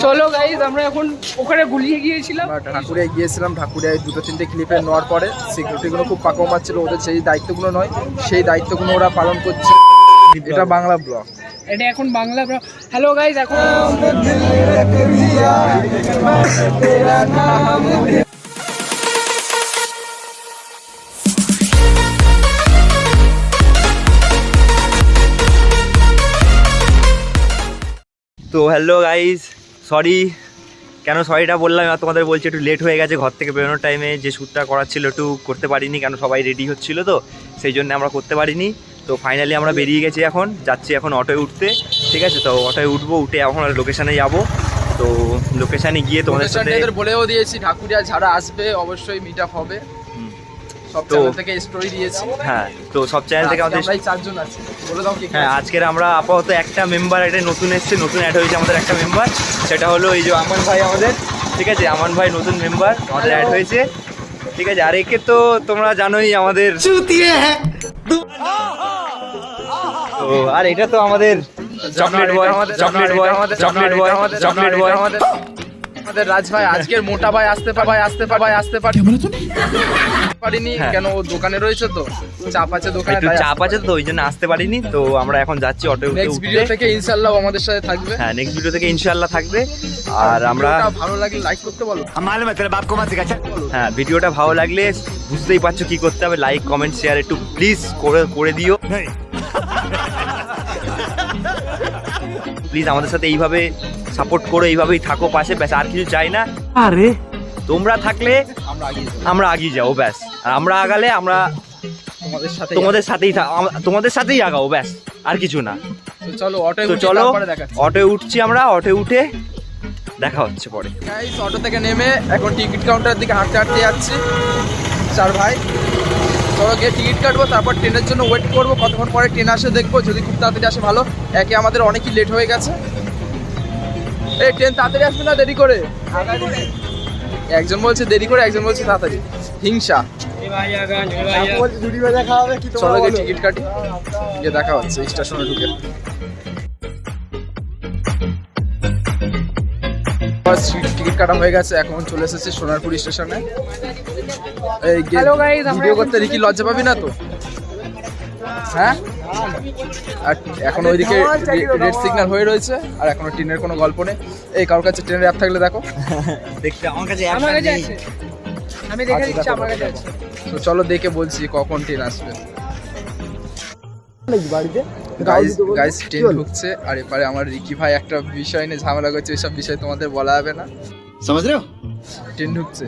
চলো গাইস, আমরা এখন ওখানে গুলিয়ে গিয়েছিলাম, ঠাকুরিয়ায় গিয়েছিলাম। ঠাকুরিয়ায় 2-3টে ক্লিপে নেওয়ার পরে সিকিউরিটিগুলো খুব পাকা মারছিল। ওদের সেই দায়িত্বগুলো নয়, সেই দায়িত্বগুলো ওরা পালন করছে। এটা বাংলা ব্লগ, এটা এখন বাংলা ব্লগ। হ্যালো গাইস, এখন তো হ্যালো গাইজ, সরি। কেন সরিটা বললাম আর তোমাদের বলছি, একটু লেট হয়ে গেছে ঘর থেকে বেরোনোর টাইমে। যে শ্যুটটা করার ছিল একটু করতে পারিনি, কেন সবাই রেডি হচ্ছিলো, তো সেই জন্য আমরা করতে পারিনি। তো ফাইনালি আমরা বেরিয়ে গেছি, এখন যাচ্ছি এখন অটোয় উঠতে। ঠিক আছে, তো অটোয় উঠবো, উঠে এখন লোকেশানে যাবো। তো লোকেশানে গিয়ে তোমাদের সাথে বলেও দিয়েছি ঠাকুরিয়া যারা আসবে অবশ্যই মিট আপ হবে। সব চ্যানেল থেকে স্টোরি দিয়েছি। হ্যাঁ, তো সব চ্যানেল থেকে আমাদের প্রায় 4 জন আছে। বলে দাও কি? হ্যাঁ, আজকের আমরা আপাতত একটা মেম্বার, এটা নতুন এসছে, নতুন অ্যাড হয়েছে আমাদের একটা মেম্বার। সেটা হলো এই যে আমান ভাই আমাদের। ঠিক আছে, আমান ভাই নতুন মেম্বার আমাদের অ্যাড হয়েছে। ঠিক আছে, আর একে তো তোমরা জানোই আমাদের। তো আর এটা তো আমাদের chocolate boy, chocolate boy, chocolate boy, chocolate boy আমাদের রাজ ভাই। আজকের মোটা ভাই আসতে পারিনি। কেন? ও দোকানে রয়েছে, তো চাপ আছে দোকানে, একটু চাপ আছে, তো ওই জন্য আসতে পারিনি। তো আমরা এখন যাচ্ছি অটো উঠতে। নেক্সট ভিডিও থেকে ইনশাআল্লাহ আমাদের সাথে থাকবে। হ্যাঁ, নেক্সট ভিডিও থেকে ইনশাআল্লাহ থাকবে। আর আমরা ভালো লাগলে লাইক করতে বলো। হ্যাঁ, ভিডিওটা ভালো লাগলে বুঝতেই পারছো কি করতে হবে, লাইক কমেন্ট শেয়ার একটু প্লিজ করে দিও। প্লিজ আমাদের সাথে এইভাবে সাপোর্ট করো, এইভাবেই থাকো পাশে, ব্যাস আর কিছু চাই না। আরে তোমরা থাকলে আমরা আগিয়ে যাবো, ব্যাস। আর আমরা আগালে আমরা তোমাদের সাথেই আগাবো, ব্যাস আর কিছু না। চলো অটোয় উঠছি আমরা, অটোয় উঠে দেখা হচ্ছে পরে। অটো থেকে নেমে এখন টিকিট কাউন্টারের দিকে হাঁটতে যাচ্ছি। 4 ভাই চলো গিয়ে টিকিট কাটবো, তারপর ট্রেনের জন্য ওয়েট করবো। কতক্ষণ পরে ট্রেন আসে দেখবো, যদি খুব তাড়াতাড়ি আসে ভালো। একে আমাদের অনেকই লেট হয়ে গেছে। এই ট্রেন তাড়াতাড়ি আসবে না দেরি করে? একজন বলছে দেরি করে, একজন বলছে তাড়াতাড়ি। হিংসা। চলো গিয়ে টিকিট কাটি, গিয়ে দেখা হচ্ছে স্টেশনে ঢুকে। টিকিট কাটা হয়ে গেছে, এখন চলে এসেছে সোনারপুর স্টেশনে। এই ভিডিও করতে রিকি লজ্জা পাবি না তো? হ্যাঁ, আর এখন ওইদিকে রেড সিগন্যাল হয়ে রয়েছে, আর এখনো ট্রেনের কোনো গল্প নেই। এই কারোর কাছে ট্রেনের অ্যাপ থাকলে দেখো। দেখতে আমার কাছে আমি দেখে দিচ্ছি, আমার কাছে আছে। তো চলো দেখে বলছি কখন ট্রেন আসবে। গাইস ট্রেন ঢুকছে, আর এপারে আমার রিকি ভাই একটা বিষয় নিয়ে ঝামেলা করছে। ওইসব বিষয় তোমাদের বলা যাবে না। ट्रेन ढुकছে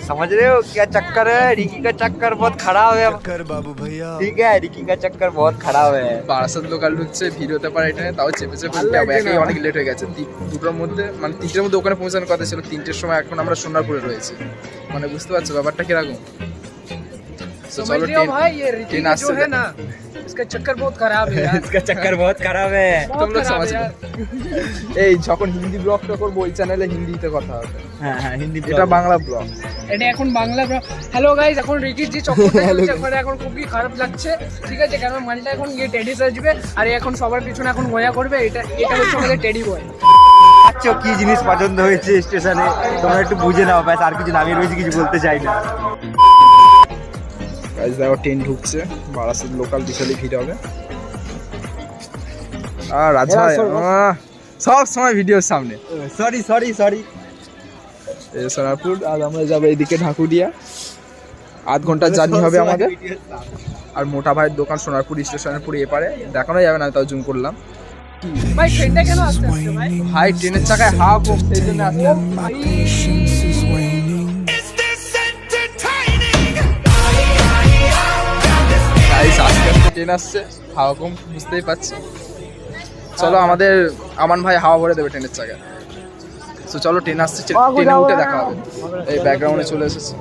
समझ रहे हो क्या चक्कर है? रिकी का चक्कर बहुत खराब है बाबू भैया। ठीक है, रिकी का चक्कर बहुत खराब है। বারাসাত লোকাল ঢুকছে, ভিড় হতে পারে ট্রেনে, তাও চেপে উঠতে হবে। একই অনেক লেট হয়ে গেছে। দুটোর মধ্যে মানে 3টের মধ্যে ওখানে পৌঁছানোর কথা ছিল, 3টের সময় এখন আমরা সোনারপুরে রয়েছি। মানে বুঝতে পারছো ব্যাপারটা কিরকম? चलो ट्रेन আসছে না, इसका चक्कर बहुत खराब है यार। इसका चक्कर बहुत खराब है। तुम लोग समझ लो। এই যখন হিন্দি ব্লগটা করব ওই চ্যানেলে হিন্দিতে কথা হবে। হ্যাঁ হ্যাঁ, হিন্দি। এটা বাংলা ব্লগ, এটা এখন বাংলা ব্লগ। হ্যালো গাইস, এখন রিকির যে চক্করটা চলছে করে এখন খুবই খারাপ লাগছে। ঠিক আছে, কারণ মালটা এখন গিয়ে টেডি সাজবে, আর এখন সবার পিছনে এখন মজা করবে। এটা হচ্ছে আমাদের টেডি বয়। আচ্ছা, কি জিনিস পছন্দ হয়েছে স্টেশনে তোমরা একটু বুঝে নাও, ব্যাস আর কিছু না। আমি বেশি কিছু বলতে চাই না। গাইস দেখো ট্রেন ঢুকছে, বারাসাত লোকাল বিশালই ভিড় হবে। আর রাজা সব সময় ভিডিওর সামনে। সরি সোনারপুর, আর আমরা যাবো এইদিকে ঢাকুরিয়া। 8 ঘন্টার জার্নি হবে আমাদের। আর মোটা ভাইয়ের দোকান সোনারপুর স্টেশনের পুরো এপারে, দেখানো যাবে না, তাও জুম করলাম। ভাই ট্রেনটা কেন আসছে ভাই? ভাই ট্রেনের চাকায় হাওয়া কম, সেই জন্য আসছে। আস্তে আস্তে ট্রেন আসছে, হাওয়া কম, বুঝতেই পারছি। চলো আমাদের আমান ভাই হাওয়া ভরে দেবে ট্রেনের চাকায়। তো চলো ট্রেন আসছে, ট্রেনে উঠে দেখা হবে। এই ব্যাকগ্রাউন্ডে চলে এসেছে।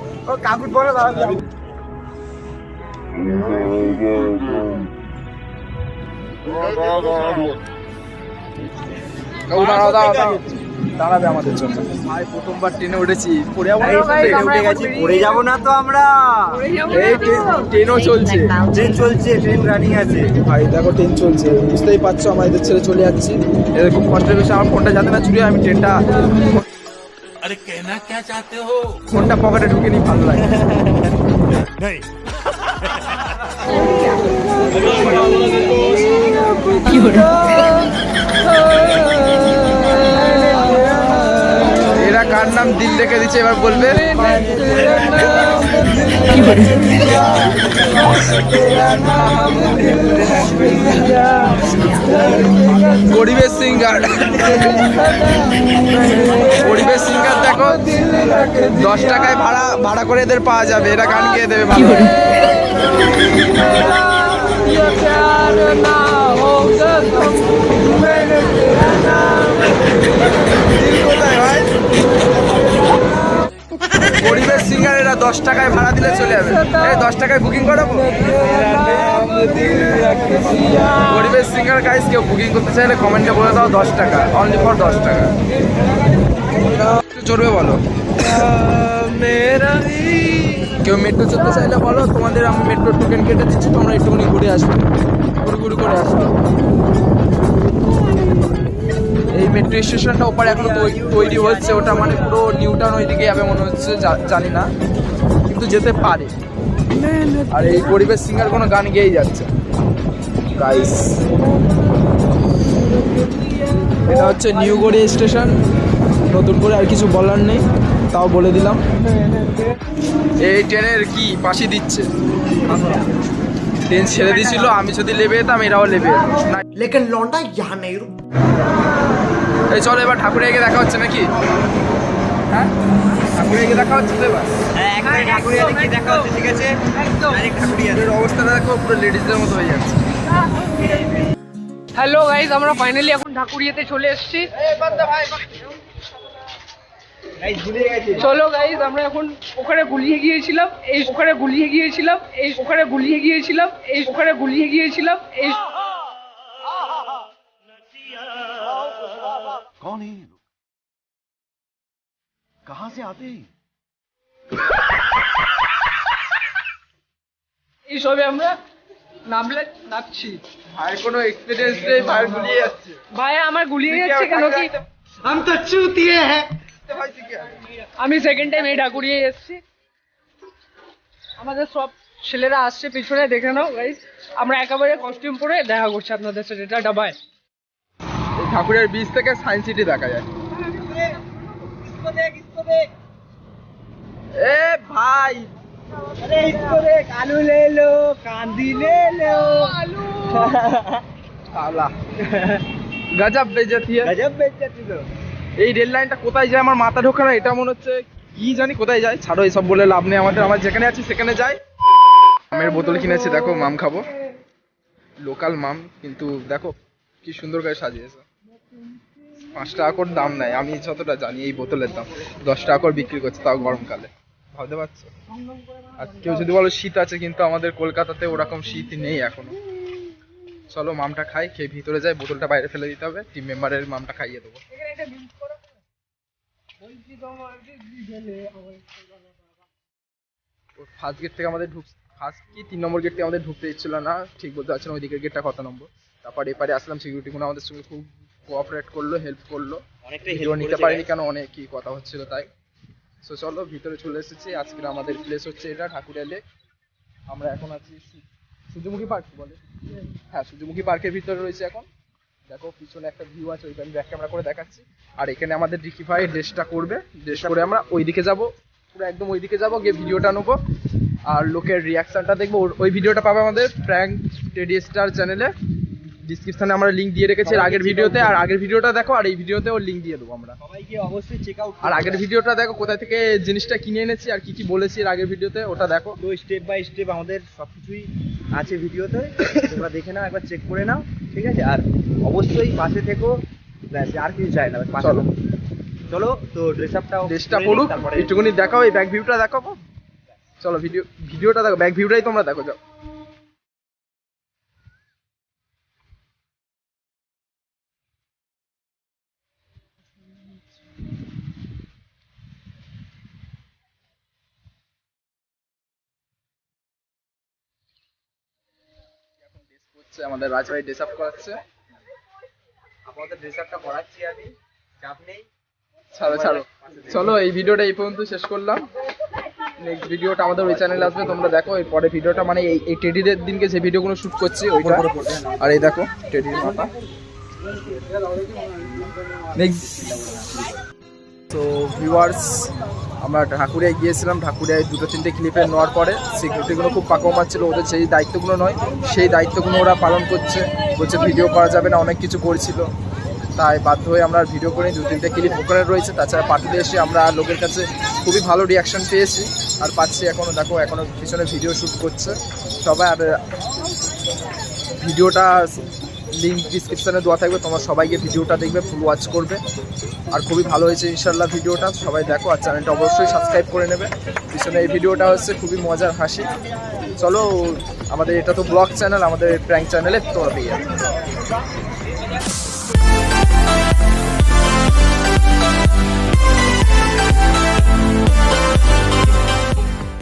দাঁড়াবে আমাদের জন্য। ভাই প্রথমবার ট্রেনে উঠেছি, পড়ে যাবো না? Hello guys, ট্রেনে আমরা উঠে এখন গেছি, বেরিয়ে পড়ে যাবো না তো আমরা? পড়ে যাবো না এই তো? ট্রেনও চলছে, ট্রেন চলছে, ট্রেন রানিং আছে। ভাই দেখো ট্রেন চলছে, বুঝতেই পারছো আমরা এদের ছেড়ে চলে যাচ্ছি। এদের খুব কষ্টের বিষয়, আমার ফোনটা যাতে না চুরি হয়, আমি ট্রেনটা ফোনটা পকেটে ঢুকে নিই, ভালো লাগে। এরা কার নাম দিল রেখে দিচ্ছে এবার বলবে? পরিবেশ সিঙ্গার, পরিবেশ সিঙ্গার দেখো 10 টাকায় ভাড়া করে এদের পাওয়া যাবে, এরা গান গেয়ে দেবে ভালো। পরিবেশ সিঙ্গার এরা 10 টাকায় ভাড়া দিলে চলে যাবে। এই 10 টাকায় বুকিং করাবো। পরিবেশ সিঙ্গার গাইস, কেউ বুকিং করতে চাইলে কমেন্টে বলে দাও 10 টাকা, অনলি ফর 10 টাকা। একটু চড়বে বলো, কেউ মেট্রো চড়তে চাইলে বলো, তোমাদের আমি মেট্রো টোকেন কেটে দিচ্ছি, তোমরা একটুখানি ঘুরে আসবে, ঘুরে করে আসবে। এই মেট্রো স্টেশনটা ওপারে এখনো তৈরি হচ্ছে, ওটা মানে পুরো নিউ টাউন ওইদিকে যাবে মনে হচ্ছে, জানি না, কিন্তু যেতে পারে। আর এই পরিবেশ সিঙ্গার কোনো গান গেয়েই যাচ্ছে গাইস। এটা হচ্ছে নিউ গড়িয়া স্টেশন, নতুন করে আর কিছু বলার নেই, তাও বলে দিলাম। এই ট্রেনের কি পাশে দিচ্ছে, ট্রেন ছেড়ে দিয়েছিল, আমি যদি লেবে যেতাম এরাও লেবে যেত। लेकिन लौंडा यहाँ नहीं रुक। এই চলো এবার ঠাকুরে গিয়ে দেখা হচ্ছে নাকি? হ্যাঁ ঠাকুরে গিয়ে দেখা হচ্ছে তো এবার। হ্যাঁ, একবারে ঠাকুরিয়াতে গিয়ে দেখা হচ্ছে, ঠিক আছে? একদম। ডাইরেক্ট ঠাকুরিয়াতে। এর অবস্থাটা দেখো, পুরো লেডিসদের মতো হয়ে যাচ্ছে। হ্যালো গাইজ, আমরা ফাইনালি এখন ঢাকুরিয়াতে চলে এসেছি। চলো গাইজ, আমরা এখন ওখানে গুলিয়ে গিয়েছিলাম, ওখানে গুলিয়ে গিয়েছিলাম, ওখানে গুলিয়ে গিয়েছিলাম, ওখানে গুলিয়ে গিয়েছিলাম। कौन है ये लोग? कहाँ से आते हैं? এই সবে আমরা নামছি। ভাই কোনো এক্সপিরিয়েন্স নেই, ভাই গুলিয়ে যাচ্ছে। ভাই আমার গুলিয়ে যাচ্ছে কেন কি? हम तो चूतिए हैं। ভাই ঠিক আছে, আমি সেকেন্ড টাইম এই ঢাকুরিয়ায় এসেছি। আমাদের সব ছেলেরা আসছে পিছনে, দেখে নাও গাইজ। আমরা একেবারে কস্টিউম পরে দেখা করছি আপনাদের সাথে, এটা ডাবায়। এই ঠাকুরের বীজ থেকে সায়েন্স সিটি দেখা যায়। এ ভাই আলু লে লো, কান্দি লে লো, আলু সালা গজব বেজতি है। গজব বেজ্জতি তো। এই রেল লাইনটা কোথায় যায় আমার মাথা ঢোকে না, এটা মনে হচ্ছে কি জানি কোথায় যায়। ছাড়ো এসব বলে লাভ নেই আমাদের, আমার যেখানে আছি সেখানে যাই। আমের বোতল কিনেছি, দেখো মাম খাবো, লোকাল মাম, কিন্তু দেখো কি সুন্দর করে সাজিয়েছে। 5 টাকা করে দাম নেয়, আমি যতটা জানি এই বোতলের দাম 10 টাকা করে বিক্রি করছে, তাও গরমকালে, ভাবতে পারছো? আর কেউ যদি বলো শীত আছে, কিন্তু আমাদের কলকাতাতে ওরকম শীত নেই এখনো। চলো মামটা খাই, খেয়ে ভিতরে যাই, বোতলটা বাইরে ফেলে দিতে হবে, টিম মেম্বারের মামটা খাইয়ে দেবো। ফার্স্ট গেট থেকে আমাদের ফার্স্ট কি 3 নম্বর গেট থেকে আমাদের ঢুকতে ইচ্ছিল না, ঠিক বলতে পারছি না ওই দিকের গেটটা কত নম্বর। তারপর এপারে আসলাম, সিকিউরিটি গুলো আমাদের সঙ্গে খুব কোঅপারেট করলো, হেল্প করলো, অনেকটাই ভিডিও নিতে পারিনি কেন, অনেক কি কথা হচ্ছিল তাই। সো চলো ভিতরে চলে এসেছি। আজকের আমাদের প্লেস হচ্ছে এটা ঠাকুরিয়া লেক। আমরা এখন আছি সূর্যমুখী পার্ক বলে, হ্যাঁ সূর্যমুখী পার্কের ভিতরে রয়েছে এখন। দেখো পিছনে একটা ভিউ আছে, ওইটা আমি ব্যাক ক্যামেরা করে দেখাচ্ছি। আর এখানে আমাদের রিকি ভাই ড্রেসটা করবে, ড্রেস করে আমরা ওইদিকে যাব, পুরো একদম ওইদিকে যাবো, গিয়ে ভিডিওটা নেবো আর লোকের রিয়াকশনটা দেখবো। ওই ভিডিওটা পাবে আমাদের প্র্যাঙ্ক টেডি স্টার চ্যানেলে, ডিসক্রিপশনে আমরা লিংক দিয়ে রেখেছি এর আগের ভিডিওতে। আর আগের ভিডিওটা দেখো, আর এই ভিডিওতে ওর লিংক দিয়ে দেবো আমরা। সবাইকে অবশ্যই চেক আউট। আর আগের ভিডিওটা দেখো, কোথা থেকে জিনিসটা কিনে এনেছি আর কি কি বলেছি এর আগের ভিডিওতে, ওটা দেখো। তো স্টেপ বাই স্টেপ আমাদের সবকিছুই আছে ভিডিওতে, তোমরা দেখে নাও, একবার চেক করে নাও, ঠিক আছে? আর অবশ্যই পাশে থেকো, ব্যাস আর কিছু চাই না, পাশে চলো। থাকো। চলো তো ড্রেসটা পড়ুক, একটুখানি দেখাও, এই ব্যাক ভিউটা দেখাবো। চলো ভিডিওটা দেখো, ব্যাক ভিউটাই তোমরা দেখো, যাও। আমাদের রাজভাই ড্রেস আপ করাচ্ছে। আমাদের ড্রেস আপটা করাচ্ছি আমি, চাপ নেই। ছাড়ো ছাড়ো, চলো এই ভিডিওটা এই পর্যন্ত শেষ করলাম। নেক্সট ভিডিওটা আমাদের ওই চ্যানেলে আসবে, তোমরা দেখো। এই পরে ভিডিওটা মানে এই টেডিদের দিনকে যে ভিডিওগুলো শ্যুট করছি ওইটা। আর এই দেখো টেডির মাথা। নেক্সট তো ভিউয়ার্স, আমরা ঢাকুরিয়ায় গিয়েছিলাম। ঢাকুরিয়ায় 2-3টে ক্লিপে নেওয়ার পরে সিকিউরিটিগুলো খুব পাকা মারছিল, ওদের সেই দায়িত্বগুলো নয়, সেই দায়িত্বগুলো ওরা পালন করছে। বলছে ভিডিও করা যাবে না, অনেক কিছু করছিল, তাই বাধ্য হয়ে আমরা ভিডিও করে 2-3টে ক্লিপ ওখানে রয়েছে। তাছাড়া পার্টিতে এসে আমরা লোকের কাছে খুবই ভালো রিয়াকশন পেয়েছি আর পাচ্ছি। এখনও দেখো, এখনও পিছনে ভিডিও শ্যুট করছে সবাই। আর ভিডিওটা লিঙ্ক ডিসক্রিপশানে দেওয়া থাকবে, তোমরা সবাই গিয়ে ভিডিওটা দেখবে, ফুল ওয়াচ করবে। আর খুবই ভালো হয়েছে ইনশাল্লাহ ভিডিওটা, সবাই দেখো। আর চ্যানেলটা অবশ্যই সাবস্ক্রাইব করে নেবে। পিছনে এই ভিডিওটা হচ্ছে খুবই মজার হাসি। চলো, আমাদের এটা তো ব্লগ চ্যানেল, আমাদের প্র্যাঙ্ক চ্যানেলে তোমরা পেয়ে যাবে।